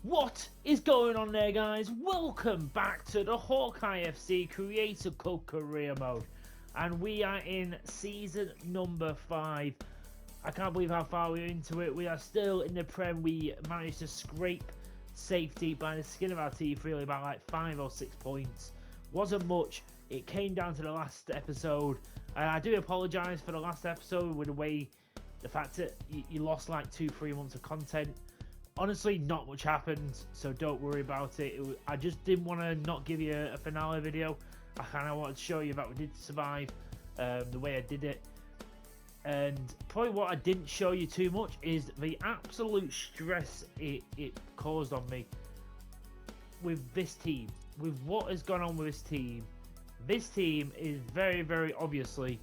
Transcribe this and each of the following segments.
What is going on there, guys? Welcome back to the Hawkeye FC Creator Club Career Mode, and we are in season number 5. I can't believe how far we're into it. We are still in the Prem. We managed to scrape safety by the skin of our teeth, really, about like 5 or 6 points. Wasn't much. It came down to the last episode, and I do apologise for the last episode with the fact that you lost like 2-3 months of content. Honestly, not much happened, so don't worry about it. I just didn't want to not give you a finale video. I kind of wanted to show you that we did survive, the way I did it. And probably what I didn't show you too much is the absolute stress it caused on me with this team. With what has gone on with this team. This team is very, very obviously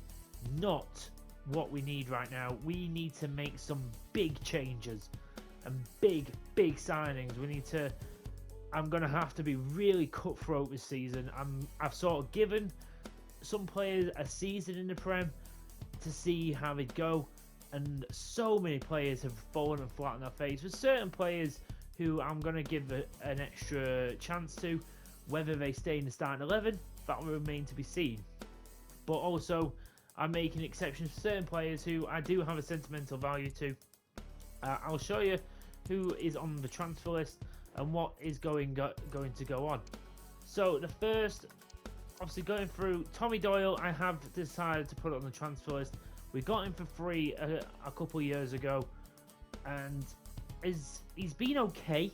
not what we need right now. We need to make some big changes and big signings. I'm gonna have to be really cutthroat this season. I've sort of given some players a season in the Prem to see how they go, and so many players have fallen and flat on their face. With certain players who I'm gonna give an extra chance to, whether they stay in the starting 11, that will remain to be seen. But also, I'm making exceptions for certain players who I do have a sentimental value to. I'll show you who is on the transfer list and what is going to go on. So the first, obviously going through Tommy Doyle, I have decided to put it on the transfer list. We got him for free a couple of years ago, and he's been okay.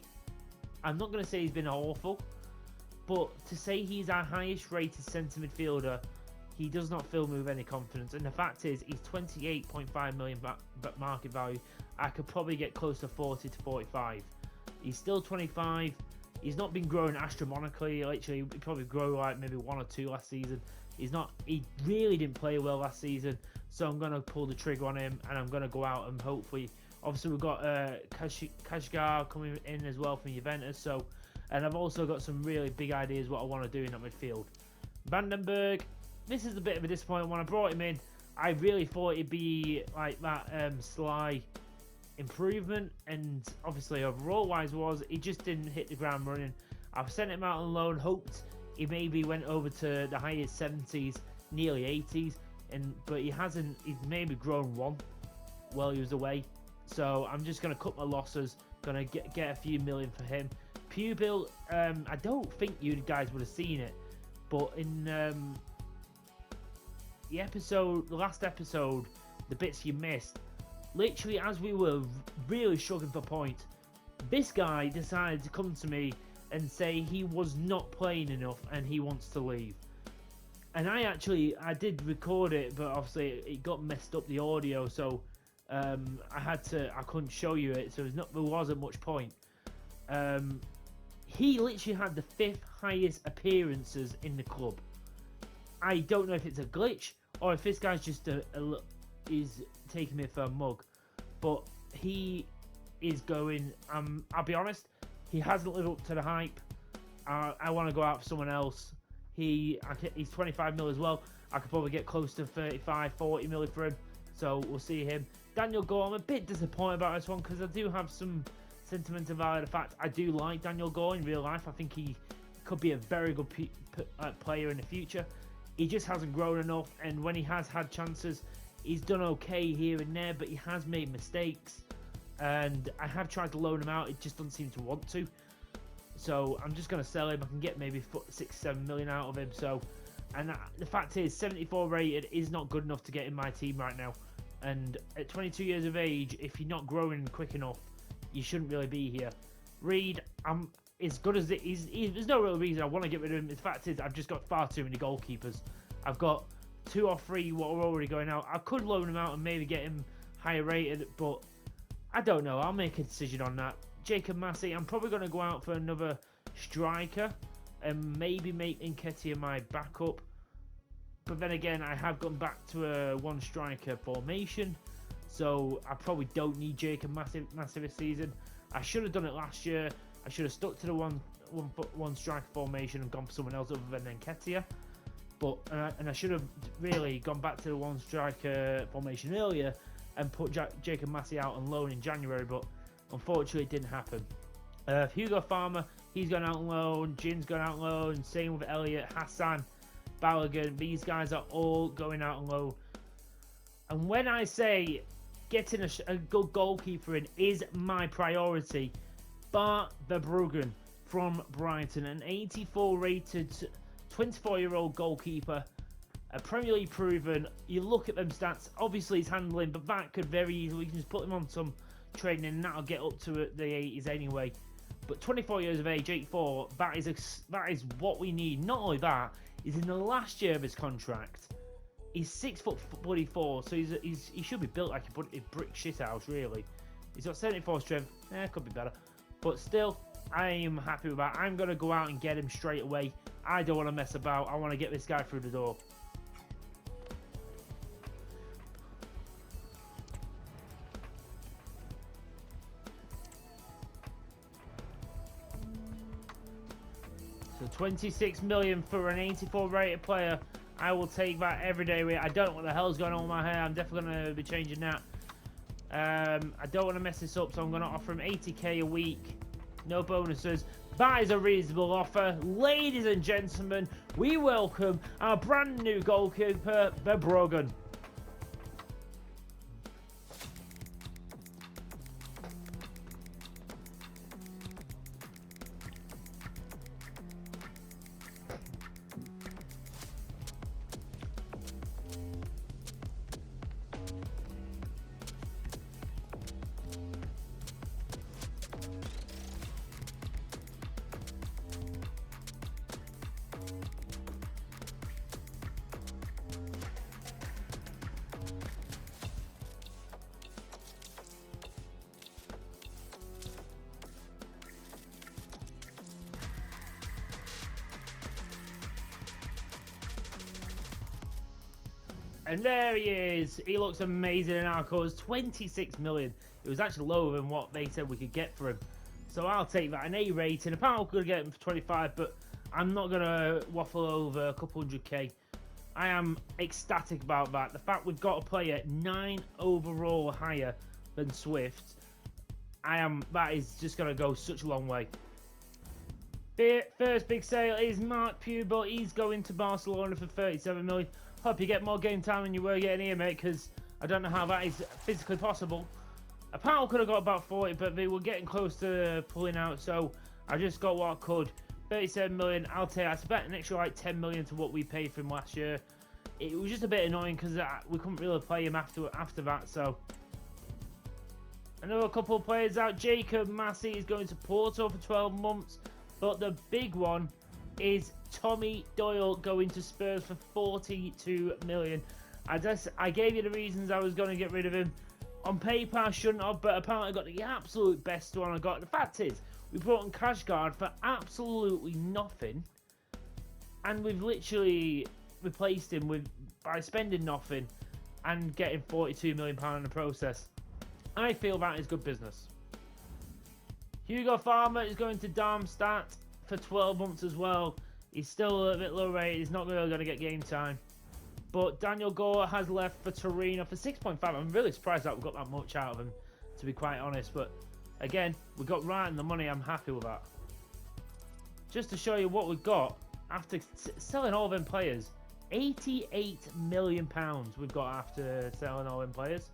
I'm not going to say he's been awful, but to say he's our highest rated centre midfielder, he does not fill me with any confidence. And the fact is, he's 28.5 million market value. I could probably get close to 40 to 45. He's still 25. He's not been growing astronomically. Literally, he probably grew like maybe 1 or 2 last season. He really didn't play well last season. So I'm going to pull the trigger on him, and I'm going to go out and hopefully, obviously we've got Kashgar coming in as well from Juventus. So, and I've also got some really big ideas what I want to do in that midfield. Vandenberg, this is a bit of a disappointment. When I brought him in, I really thought he'd be like that sly improvement, and obviously overall wise he just didn't hit the ground running. I've sent him out on loan, hoped he maybe went over to the highest 70s, nearly 80s, but he hasn't. He's maybe grown 1 while he was away. So I'm just going to cut my losses, going to get a few million for him. Pubil, I don't think you guys would have seen it, but in the last episode, the bits you missed, literally as we were really struggling for points, this guy decided to come to me and say he was not playing enough and he wants to leave. And I did record it, but obviously it got messed up, the audio, so I couldn't show you it, so there wasn't much point. He literally had the 5th highest appearances in the club. I don't know if it's a glitch or if this guy's just is taking me for a mug, but he is going. I'll be honest, he hasn't lived up to the hype. I want to go out for someone else. He's 25 mil as well. I could probably get close to 35, 40 mil for him. So we'll see him. Daniel Gore, I'm a bit disappointed about this one because I do have some sentimental value. The fact I do like Daniel Gore in real life. I think he could be a very good player in the future. He just hasn't grown enough, and when he has had chances, he's done okay here and there, but he has made mistakes. And I have tried to loan him out, it just doesn't seem to want to. So I'm just going to sell him. I can get maybe 6-7 million out of him. So, and the fact is, 74 rated is not good enough to get in my team right now. And at 22 years of age, if you're not growing quick enough, you shouldn't really be here. Reed, I'm as good as it is. There's no real reason I want to get rid of him. The fact is, I've just got far too many goalkeepers. I've got 2 or 3 what are already going out. I could loan him out and maybe get him higher rated, but I don't know. I'll make a decision on that. Jacob Massey, I'm probably going to go out for another striker and maybe make Nketiah my backup. But then again, I have gone back to a 1 striker formation, so I probably don't need Jacob Massey this season. I should have done it last year. I should have stuck to the one striker formation and gone for someone else other than Nketiah. But and I should have really gone back to the 1 striker formation earlier and put Jacob Massey out on loan in January, but unfortunately it didn't happen. Hugo Farmer, he's gone out on loan. Jin's gone out on loan. Same with Elliot, Hassan, Balogun. These guys are all going out on loan. And when I say getting a good goalkeeper in is my priority, Bart Verbruggen from Brighton, an 84 rated 24-year-old goalkeeper, a Premier League proven. You look at them stats, obviously he's handling, but that could very easily, you can just put him on some training and that'll get up to the 80s anyway. But 24 years of age, 84, that is what we need. Not only that, he's in the last year of his contract. He's 6'4", so he should be built like a brick shithouse, really. He's got 74 strength. Could be better, but still, I am happy with that. I'm gonna go out and get him straight away. I don't want to mess about. I want to get this guy through the door. So 26 million for an 84 rated player. I will take that every day. I don't know what the hell's going on with my hair. I'm definitely going to be changing that. I don't want to mess this up, so I'm going to offer him 80k a week. No bonuses. That is a reasonable offer. Ladies and gentlemen, we welcome our brand new goalkeeper, Verbruggen. And there he is. He looks amazing in our colours. 26 million. It was actually lower than what they said we could get for him. So I'll take that. An A rating. Apparently we could get him for 25, but I'm not going to waffle over a couple 100k. I am ecstatic about that. The fact we've got a player 9 overall higher than Swift. That is just going to go such a long way. First big sale is Mark Pubel. He's going to Barcelona for 37 million. Hope you get more game time than you were getting here, mate, because I don't know how that is physically possible. Apparently could have got about 40, but they were getting close to pulling out, so I just got what I could. 37 million, I'll take that. It's about an extra like 10 million to what we paid for him last year. It was just a bit annoying because we couldn't really play him after that, so. Another couple of players out. Jacob Massey is going to Porto for 12 months, but the big one is Tommy Doyle going to Spurs for 42 million. I gave you the reasons I was going to get rid of him. On paper, I shouldn't have, but apparently I got the absolute best one I got. The fact is, we brought in Cashguard for absolutely nothing, and we've literally replaced him by spending nothing and getting 42 million pound in the process. I feel that is good business. Hugo Farmer is going to Darmstadt for 12 months as well. He's still a bit low rated. He's not really going to get game time. But Daniel Gore has left for Torino for 6.5. I'm really surprised that we got that much out of him, to be quite honest. But again, we got right in the money. I'm happy with that. Just to show you what we've got after selling all them players, 88 million pounds we've got after selling all them players,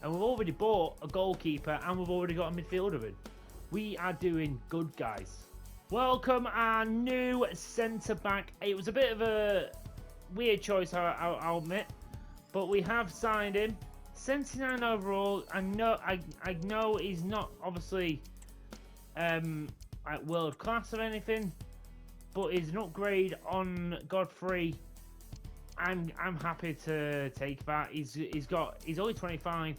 and we've already bought a goalkeeper and we've already got a midfielder in. We are doing good, guys. Welcome our new centre back. It was a bit of a weird choice, I'll admit, but we have signed him. 79 overall. I know he's not obviously like world class or anything, but he's an upgrade on Godfrey. I'm happy to take that. He's only 25.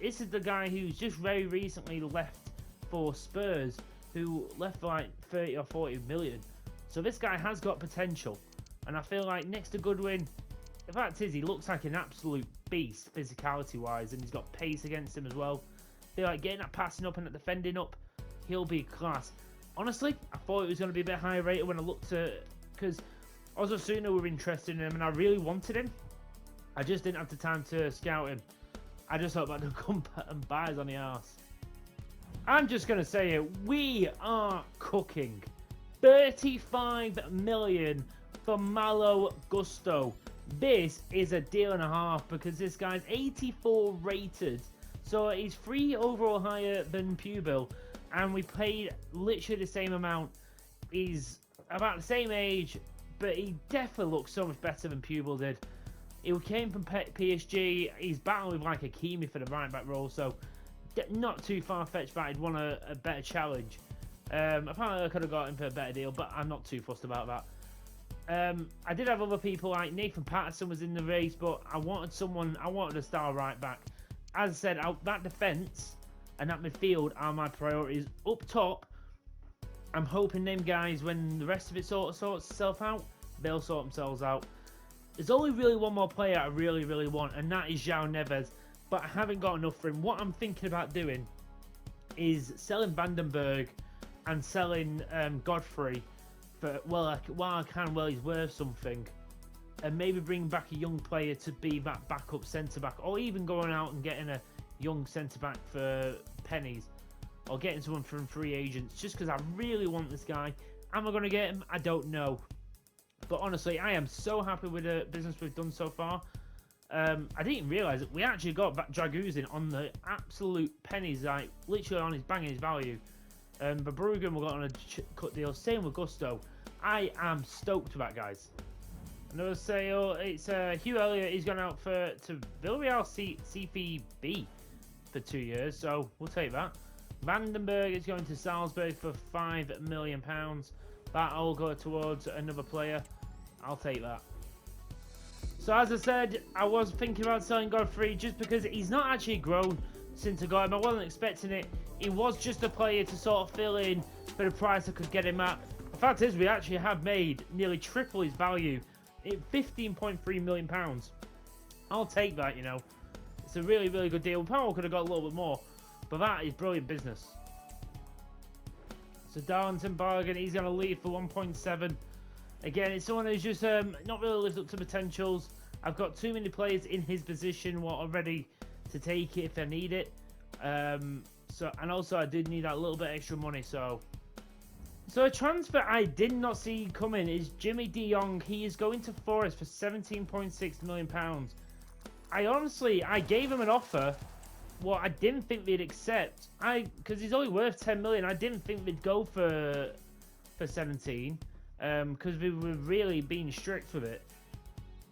This is the guy who's just very recently left for Spurs, who left for like 30 or 40 million. So this guy has got potential. And I feel like next to Goodwin, the fact is he looks like an absolute beast physicality-wise, and he's got pace against him as well. I feel like getting that passing up and that defending up, he'll be class. Honestly, I thought it was going to be a bit higher rated when I looked at, because Osasuna were interested in him and I really wanted him. I just didn't have the time to scout him. I just thought about to come and buy us on the arse. I'm just going to say it. We are cooking. 35 million for Malo Gusto. This is a deal and a half because this guy's 84 rated. So he's 3 overall higher than Pubil. And we paid literally the same amount. He's about the same age, but he definitely looks so much better than Pubil did. He came from PSG. He's battling with like Hakimi for the right back role, so not too far-fetched, but I'd want a better challenge. Apparently I could have got him for a better deal, but I'm not too fussed about that. I did have other people, like Nathan Patterson was in the race, but I wanted a star right back. As I said, that defence and that midfield are my priorities. Up top, I'm hoping them guys, when the rest of it sorts itself out, they'll sort themselves out. There's only really one more player I really want, and that is João Neves, but I haven't got enough for him. What I'm thinking about doing is selling Vandenberg and selling Godfrey for, while he's worth something, and maybe bring back a young player to be that backup centre-back, or even going out and getting a young centre-back for pennies, or getting someone from free agents, just because I really want this guy. Am I going to get him? I don't know. But honestly, I am so happy with the business we've done so far. I didn't realise that we actually got Draguzin on the absolute pennies, like literally on his banging his value. But Bruggen we got on a cut deal. Same with Gusto. I am stoked with that, guys. Another sale. It's Hugh Elliott. He's gone out to Villarreal CFB for 2 years, so we'll take that. Vandenberg is going to Salzburg for £5 million. That'll go towards another player. I'll take that. So as I said, I was thinking about selling Godfrey just because he's not actually grown since I got him. I wasn't expecting it. He was just a player to sort of fill in for the price I could get him at. The fact is, we actually have made nearly triple his value. £15.3 million. I'll take that, you know. It's a really good deal. We probably could have got a little bit more, but that is brilliant business. So Darlington bargain, he's going to leave for 1.7. Again, it's someone who's just not really lived up to potentials. I've got too many players in his position what are ready to take it if I need it. And also I did need that little bit extra money. So a transfer I did not see coming is Jimmy De Jong. He is going to Forest for £17.6 million. I gave him an offer. Well, I didn't think they'd accept. Because he's only worth 10 million. I didn't think they'd go for 17. Because we were really being strict with it.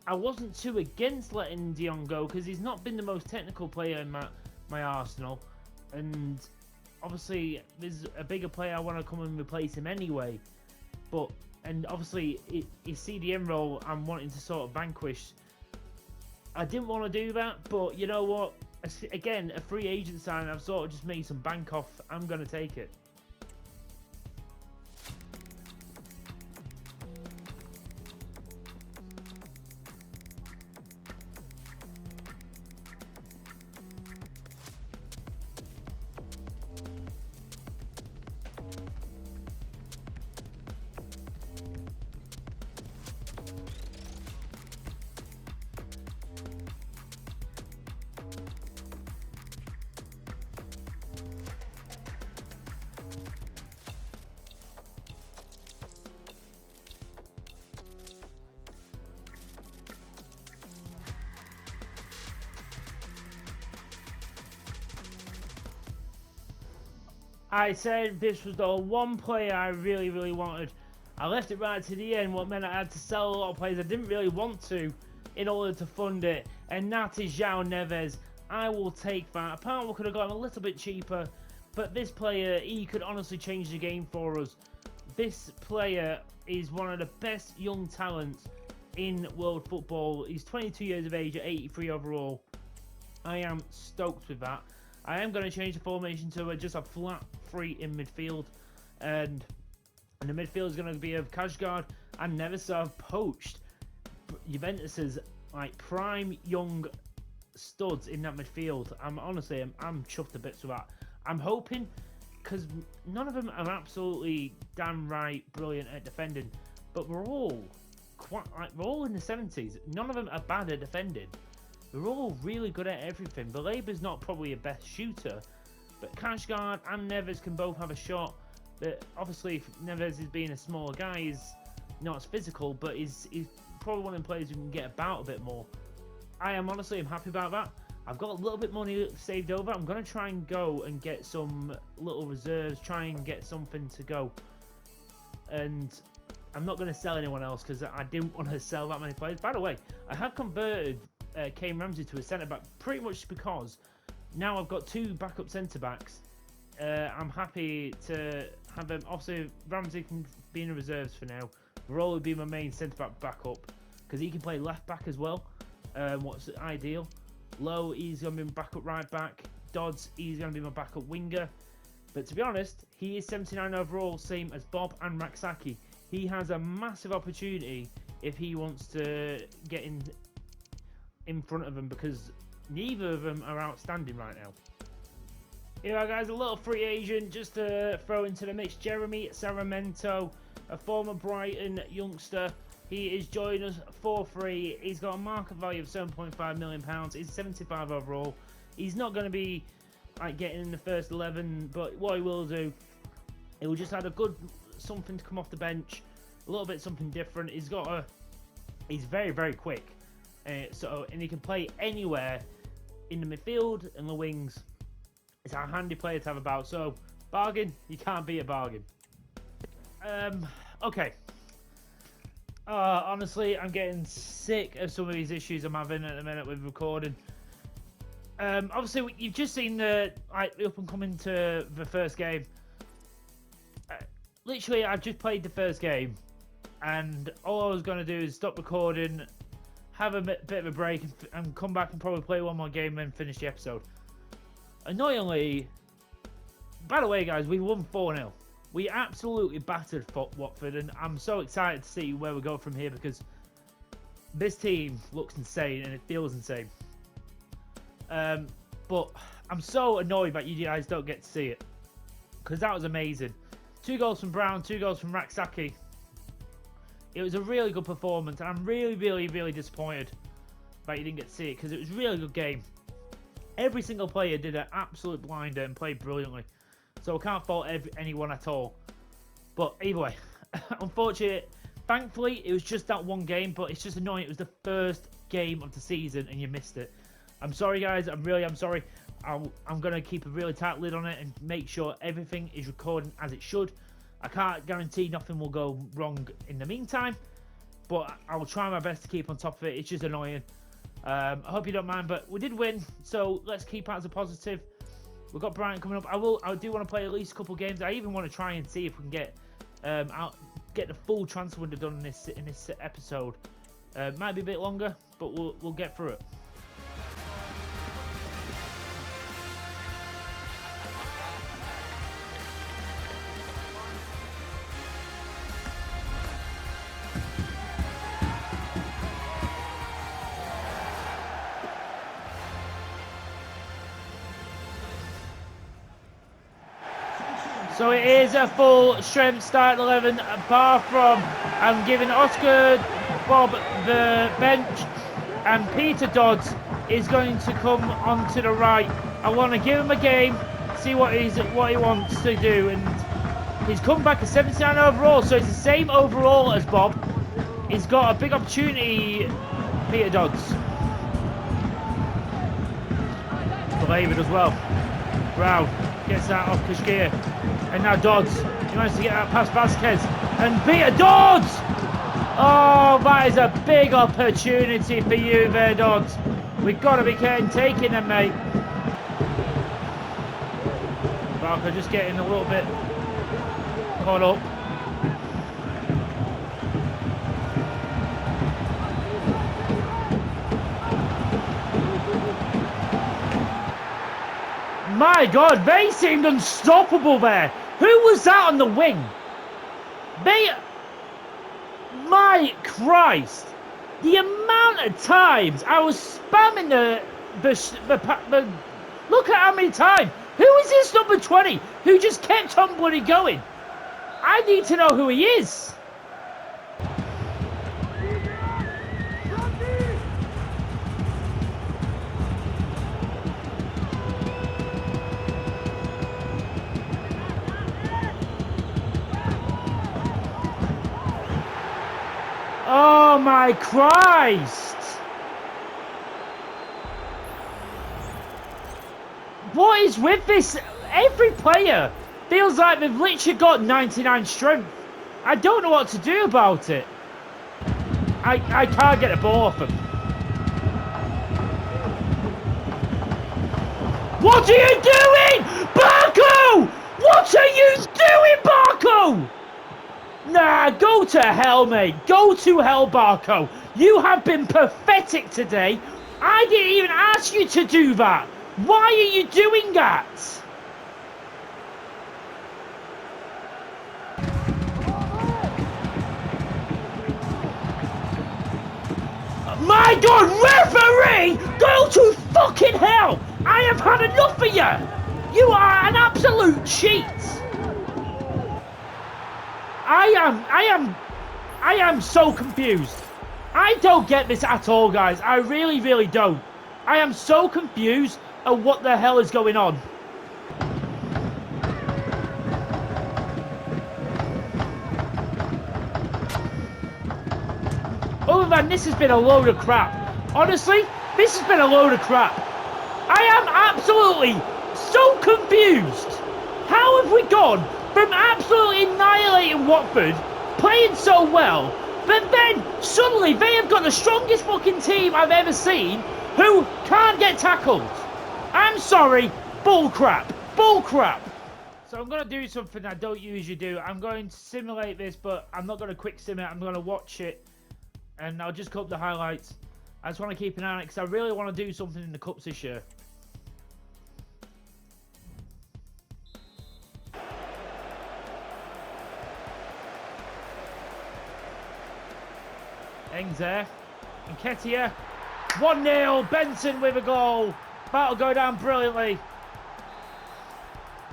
I wasn't too against letting De Jong go because he's not been the most technical player in my arsenal. And obviously, there's a bigger player I want to come and replace him anyway. And obviously, his CDM role I'm wanting to sort of vanquish. I didn't want to do that, but you know what? Again, a free agent sign, I've sort of just made some bank off. I'm going to take it. I said this was the one player I really wanted. I left it right to the end, what meant I had to sell a lot of players I didn't really want to in order to fund it, and that is João Neves. I will take that. Apparently we could have got him a little bit cheaper, but this player, he could honestly change the game for us. This player is one of the best young talents in world football. He's 22 years of age at 83 overall. I am stoked with that. I am going to change the formation to just a flat three in midfield, and the midfield is going to be of Kajgaard and Neves poached Juventus's like prime young studs in that midfield. I'm chuffed to bits with that. I'm hoping, because none of them are absolutely damn right brilliant at defending, but we're all in the 70s. None of them are bad at defending. We're all really good at everything. Balaba's not probably a best shooter, But Kashgard and Neves can both have a shot. But obviously, if Neves is being a smaller guy, he's not as physical, but he's probably one of the players who can get about a bit more. I'm happy about that. I've got a little bit money saved over. I'm going to try and go and get some little reserves, try and get something to go. And I'm not going to sell anyone else because I didn't want to sell that many players. By the way, I have converted Kane Ramsey to a centre-back pretty much because now I've got 2 backup centre-backs. I'm happy to have them. Obviously, Ramsey can be in the reserves for now. Varol would be my main centre-back backup because he can play left-back as well. What's ideal? Lowe, he's going to be my backup right-back. Dodds, he's going to be my backup winger. But to be honest, he is 79 overall, same as Bob and Raksaki. He has a massive opportunity if he wants to get in front of them because neither of them are outstanding right now. Here are guys, a little free agent just to throw into the mix. Jeremy Saramento, a former Brighton youngster. He is joining us for free. He's got a market value of £7.5 million. He's 75 overall. He's not going to be like getting in the first 11, but what he will do, he will just add a good something to come off the bench, a little bit something different. He's very, very quick, and he can play anywhere in the midfield and the wings. It's a handy player to have about. So bargain, you can't beat a bargain. Okay. Honestly, I'm getting sick of some of these issues I'm having at the minute with recording. Obviously, you've just seen the up and coming to the first game. Literally, I just played the first game, and all I was going to do is stop recording, have a bit of a break, and come back and probably play one more game and finish the episode. Annoyingly, by the way, guys, we won 4-0. We absolutely battered Watford, and I'm so excited to see where we go from here because this team looks insane and it feels insane. But I'm so annoyed that you guys don't get to see it because that was amazing. 2 goals from Brown, 2 goals from Raksaki. It was a really good performance, and I'm really, really, really disappointed that you didn't get to see it because it was a really good game. Every single player did an absolute blinder and played brilliantly. So I can't fault anyone at all. But either way, unfortunately, thankfully, it was just that one game, but it's just annoying. It was the first game of the season and you missed it. I'm sorry, guys. I'm sorry. I'm going to keep a really tight lid on it and make sure everything is recording as it should. I can't guarantee nothing will go wrong in the meantime, but I will try my best to keep on top of it. It's just annoying. I hope you don't mind, but we did win, so let's keep that as a positive. We've got Brighton coming up. I do want to play at least a couple of games. I even want to try and see if we can get the full transfer window done in this episode. Might be a bit longer, but we'll get through it. So it is a full strength starting 11, apart from I'm giving Oscar Bob the bench, and Peter Dodds is going to come onto the right. I want to give him a game, see what he wants to do, and he's come back at 79 overall, so it's the same overall as Bob. He's got a big opportunity, Peter Dodds. David as well. Brown gets that off Kashgir. And now Dodds. He managed to get that past Vasquez. And Peter Dodds! Oh, that is a big opportunity for you there, Dodds. We've got to be taking them, mate. Barker just getting a little bit caught up. My God, they seemed unstoppable there. Who was that on the wing? My Christ. The amount of times I was spamming the look at how many times. Who is this number 20 who just kept on bloody going? I need to know who he is. Oh my Christ! What is with this? Every player feels like they've literally got 99 strength. I don't know what to do about it. I can't get the ball off them. What are you doing? Barco! What are you doing, Barco? Nah, go to hell, mate. Go to hell, Barco. You have been pathetic today. I didn't even ask you to do that. Why are you doing that? My God, referee! Go to fucking hell! I have had enough of you! You are an absolute cheat! I am so confused. I don't get this at all, guys. I really, really don't. I am so confused at what the hell is going on. Other than this has been a load of crap. Honestly, this has been a load of crap. I am absolutely so confused. How have we gone from absolutely annihilating Watford, playing so well, but then suddenly they have got the strongest fucking team I've ever seen who can't get tackled? I'm sorry, bull crap, bull crap. So I'm going to do something I don't usually do. I'm going to simulate this, but I'm not going to quick sim it. I'm going to watch it, and I'll just cut the highlights. I just want to keep an eye on it because I really want to do something in the cups this year. Ings there. Nketiah. 1-0. Benson with a goal. That'll go down brilliantly.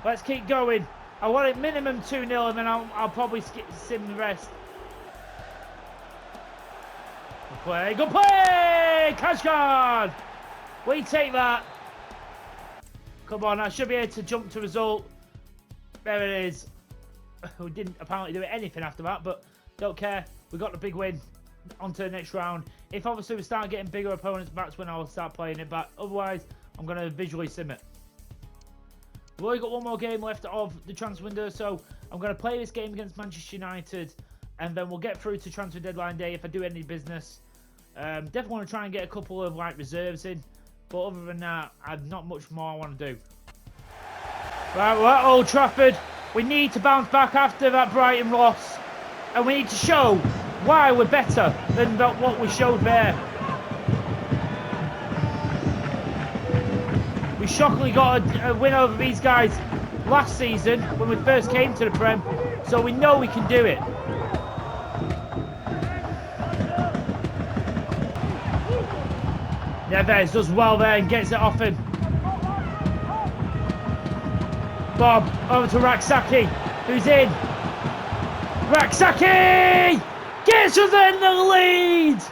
Let's keep going. I want it minimum 2-0 and then I'll probably sim the rest. Good play. Good play! Kashgard! We take that. Come on, I should be able to jump to result. There it is. We didn't apparently do anything after that, but don't care. We got the big win. On to the next round. If obviously we start getting bigger opponents, that's when I'll start playing it. But otherwise, I'm going to visually sim it. We've only got one more game left of the transfer window, so I'm going to play this game against Manchester United, and then we'll get through to transfer deadline day if I do any business. Definitely want to try and get a couple of reserves in, but other than that, I've not much more I want to do. Right, we're at Old Trafford. We need to bounce back after that Brighton loss, and we need to show why we're better than what we showed there. We shockingly got a win over these guys last season when we first came to the Prem, so we know we can do it. Neves does well there and gets it off him. Bob over to Raksaki, who's in. Raksaki gets us in the lead.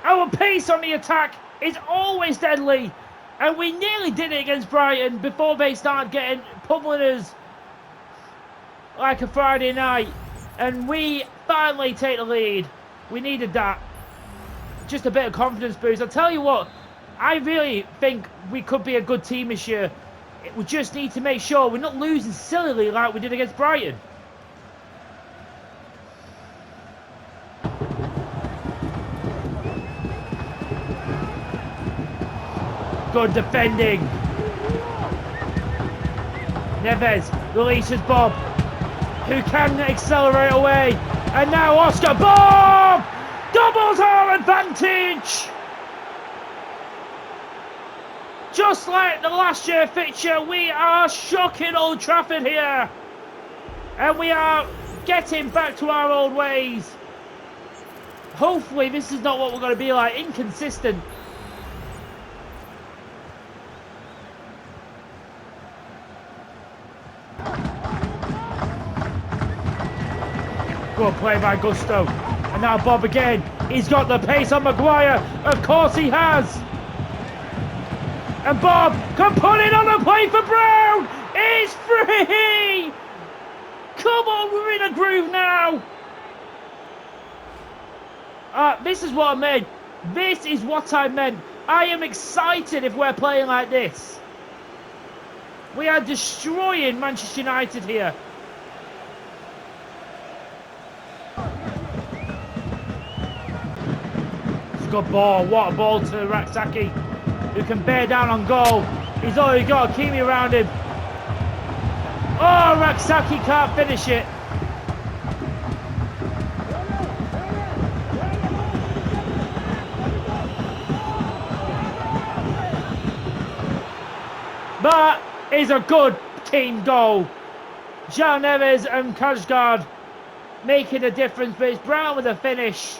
Our pace on the attack is always deadly, and we nearly did it against Brighton before they started getting pummeling us like a Friday night, and we finally take the lead. We needed that. Just a bit of confidence boost. I'll tell you what, I really think we could be a good team this year. We just need to make sure we're not losing sillily like we did against Brighton. Good defending. Neves releases Bob, who can accelerate away. And now Oscar. Bob! Doubles our advantage! Just like the last year fixture, we are shocking Old Trafford here. And we are getting back to our old ways. Hopefully this is not what we're going to be like. Inconsistent. Good play by Gusto. And now Bob again. He's got the pace on Maguire. Of course he has. And Bob can put it on the play for Brown. It's free. Come on, we're in a groove now. This is what I meant. This is what I meant. I am excited if we're playing like this. We are destroying Manchester United here. It's a good ball. What a ball to Raksaki, who can bear down on goal. He's already got Hakimi around him. Oh, Raksaki can't finish it. That is a good team goal. João Neves and Kajgard making a difference, but it's Brown with a finish.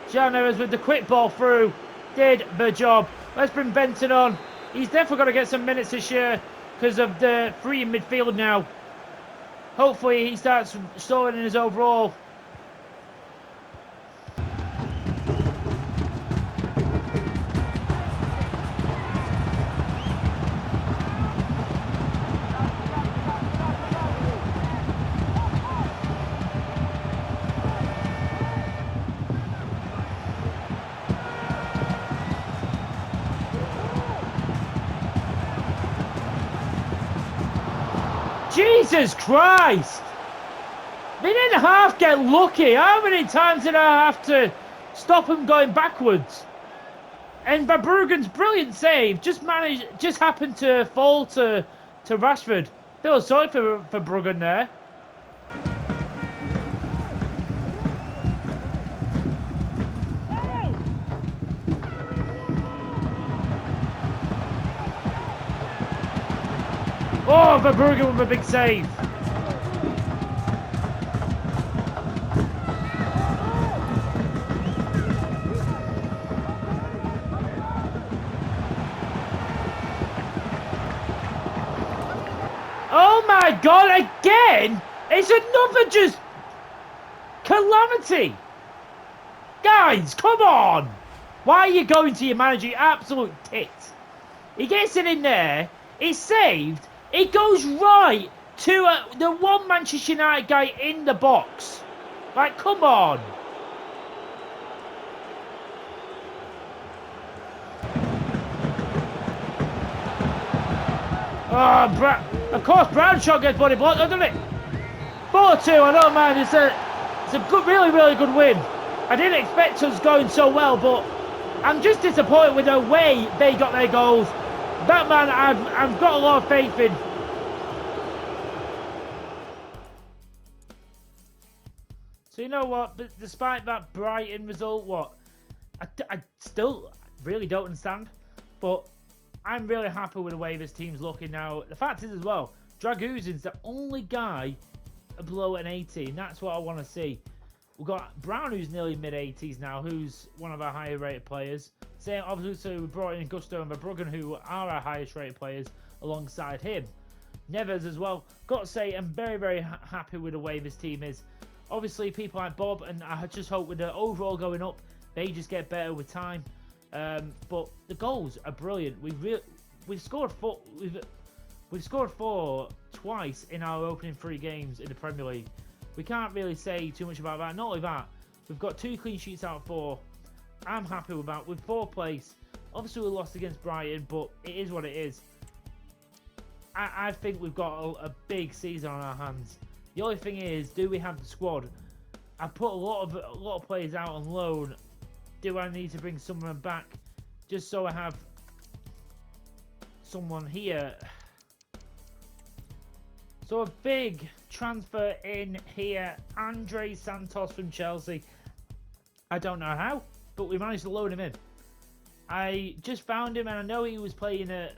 João Neves with the quick ball through. Did the job. Let's bring Benton on. He's definitely going to get some minutes this year because of the free in midfield now. Hopefully he starts showing in his overall. Jesus Christ! They didn't half get lucky. How many times did I have to stop him going backwards? And Verbruggen's brilliant save just happened to fall to Rashford. Feel sorry for Verbruggen there. Oh, Verbruggen with a big save. Oh my God, again? It's another just calamity. Guys, come on. Why are you going to your manager, you absolute tit? He gets it in there. It's saved. It goes right to the one Manchester United guy in the box. Like, come on. Oh, of course, Brown shot gets body blocked, doesn't it? 4-2, I don't mind. It's a good, really, really good win. I didn't expect us going so well, but I'm just disappointed with the way they got their goals. That man, I've got a lot of faith in. So you know what? Despite that Brighton result, what? I still really don't understand. But I'm really happy with the way this team's looking now. The fact is as well, Draguzin's the only guy below an 80, and that's what I want to see. We've got Brown, who's nearly mid-80s now, who's one of our higher rated players. Same, obviously, we brought in Gusto and Verbruggen, who are our highest rated players, alongside him. Neves as well. Got to say, I'm very, very happy with the way this team is. Obviously, people like Bob, and I just hope with the overall going up, they just get better with time. But the goals are brilliant. We've scored four. We've scored 4 twice in our opening 3 games in the Premier League. We can't really say too much about that. Not only that, we've got 2 clean sheets out of 4. I'm happy with that. With 4th place, obviously we lost against Brighton, but it is what it is. I think we've got a big season on our hands. The only thing is, do we have the squad? I put a lot of players out on loan. Do I need to bring someone back just so I have someone here? So a big transfer in here, Andre Santos from Chelsea. I don't know how, but we managed to load him in. I just found him, and I know he was playing at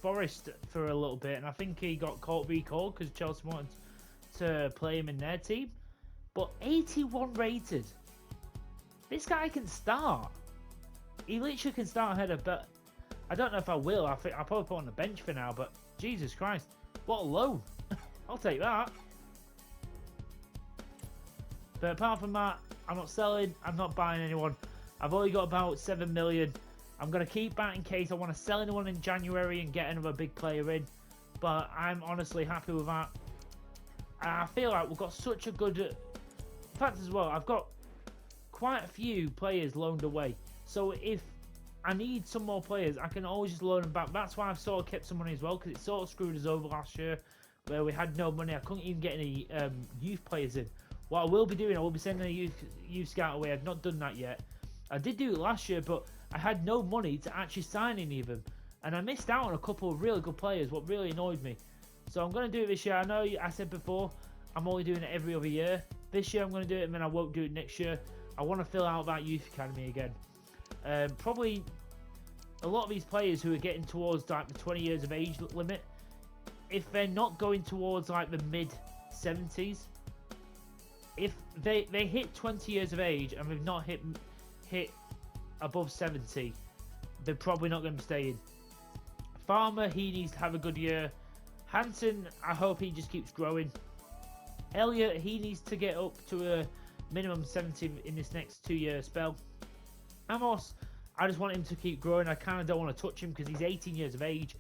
Forest for a little bit, and I think he got recalled because Chelsea wanted to play him in their team. But 81 rated. This guy can start. He literally can start ahead of, but I don't know if I will. I think I'll probably put on the bench for now, but Jesus Christ, what a loan. I'll take that. But apart from that, I'm not selling. I'm not buying anyone. I've only got about 7 million. I'm going to keep that in case I want to sell anyone in January and get another big player in. But I'm honestly happy with that. I feel like we've got such a good fact as well, I've got quite a few players loaned away. So if I need some more players, I can always just loan them back. That's why I've sort of kept some money as well, because it sort of screwed us over last year, where we had no money. I couldn't even get any youth players in. What I will be doing, I will be sending a youth scout away. I've not done that yet. I did do it last year, but I had no money to actually sign any of them. And I missed out on a couple of really good players, what really annoyed me. So I'm going to do it this year. I know I said before, I'm only doing it every other year. This year I'm going to do it, and then I won't do it next year. I want to fill out that youth academy again. Probably a lot of these players who are getting towards like the 20 years of age limit, if they're not going towards like the mid 70s, if they hit 20 years of age and they've not hit above 70, they're probably not going to be staying. Farmer, he needs to have a good year. Hansen, I hope he just keeps growing. Elliott, he needs to get up to a minimum 70 in this next 2-year spell. Amos, I just want him to keep growing. I kind of don't want to touch him because he's 18 years of age,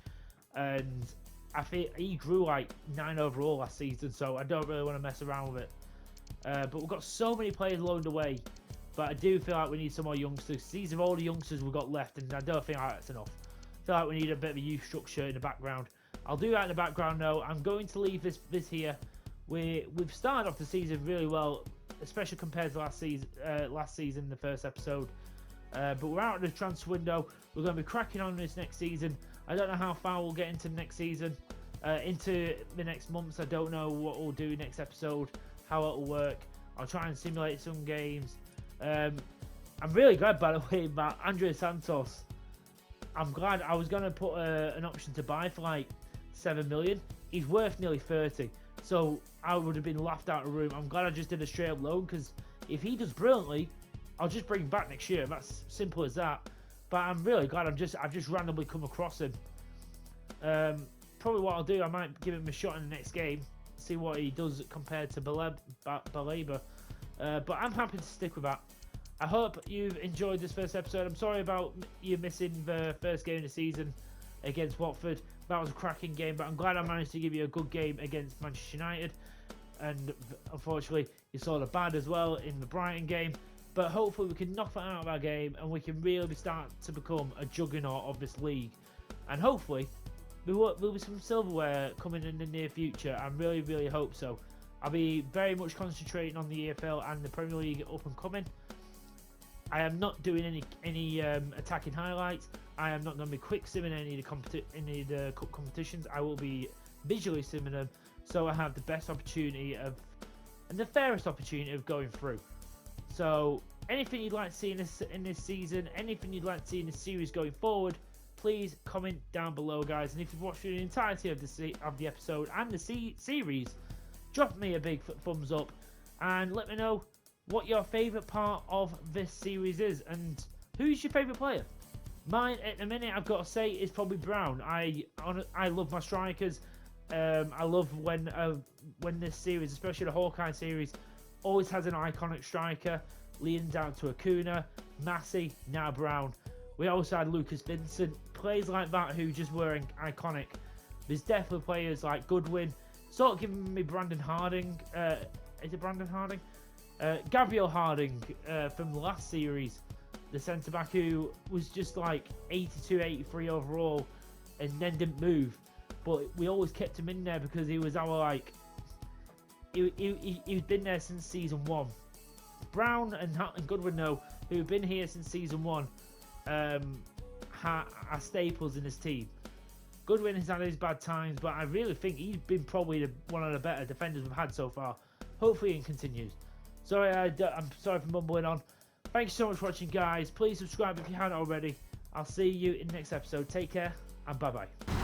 and I think he grew like 9 overall last season, so I don't really want to mess around with it. But we've got so many players loaned away, but I do feel like we need some more youngsters. These are all the youngsters we've got left, and I don't think that's enough. I feel like we need a bit of a youth structure in the background. I'll do that in the background now. I'm going to leave this here. We've started off the season really well, especially compared to last season, the first episode. But we're out of the transfer window. We're going to be cracking on this next season. I don't know how far we'll get into the next season, into the next months. I don't know what we'll do next episode, how it'll work. I'll try and simulate some games. I'm really glad, by the way, about Andres Santos. I'm glad. I was going to put an option to buy for like 7 million. He's worth nearly 30. So I would have been laughed out of the room. I'm glad I just did a straight up loan, because if he does brilliantly, I'll just bring him back next year. That's simple as that. But I'm really glad I've just randomly come across him. Probably what I'll do, I might give him a shot in the next game, see what he does compared to Baleba. But I'm happy to stick with that. I hope you've enjoyed this first episode. I'm sorry about you missing the first game of the season against Watford. That was a cracking game, but I'm glad I managed to give you a good game against Manchester United. And unfortunately, you saw the bad as well in the Brighton game. But hopefully we can knock that out of our game, and we can really start to become a juggernaut of this league. And hopefully there will be some silverware coming in the near future. I really, really hope so. I'll be very much concentrating on the EFL and the Premier League up and coming. I am not doing any attacking highlights. I am not going to be quick simming any of the cup competitions. I will be visually simming them, so I have the best opportunity and the fairest opportunity of going through. So anything you'd like to see in this season, anything you'd like to see in this series going forward, please comment down below, guys. And if you've watched the entirety of the episode and the series, drop me a big thumbs up and let me know what your favourite part of this series is and who's your favourite player. Mine at the minute, I've got to say, is probably Brown. I love my strikers. I love when this series, especially the Hawkeye series, always has an iconic striker, leading down to Acuna, Massey, now Brown. We also had Lucas Vincent, players like that who just were iconic. There's definitely players like Goodwin, sort of giving me Brandon Harding. Is it Brandon Harding? Gabriel Harding from the last series, the centre-back who was just like 82, 83 overall and then didn't move. But we always kept him in there because he was our like... He's been there since season 1. Brown and Goodwin, though, who've been here since season 1, are staples in this team. Goodwin has had his bad times, but I really think he's been probably one of the better defenders we've had so far. Hopefully it continues. Sorry, I'm sorry for mumbling on. Thank you so much for watching, guys. Please subscribe if you haven't already. I'll see you in the next episode. Take care, and bye-bye.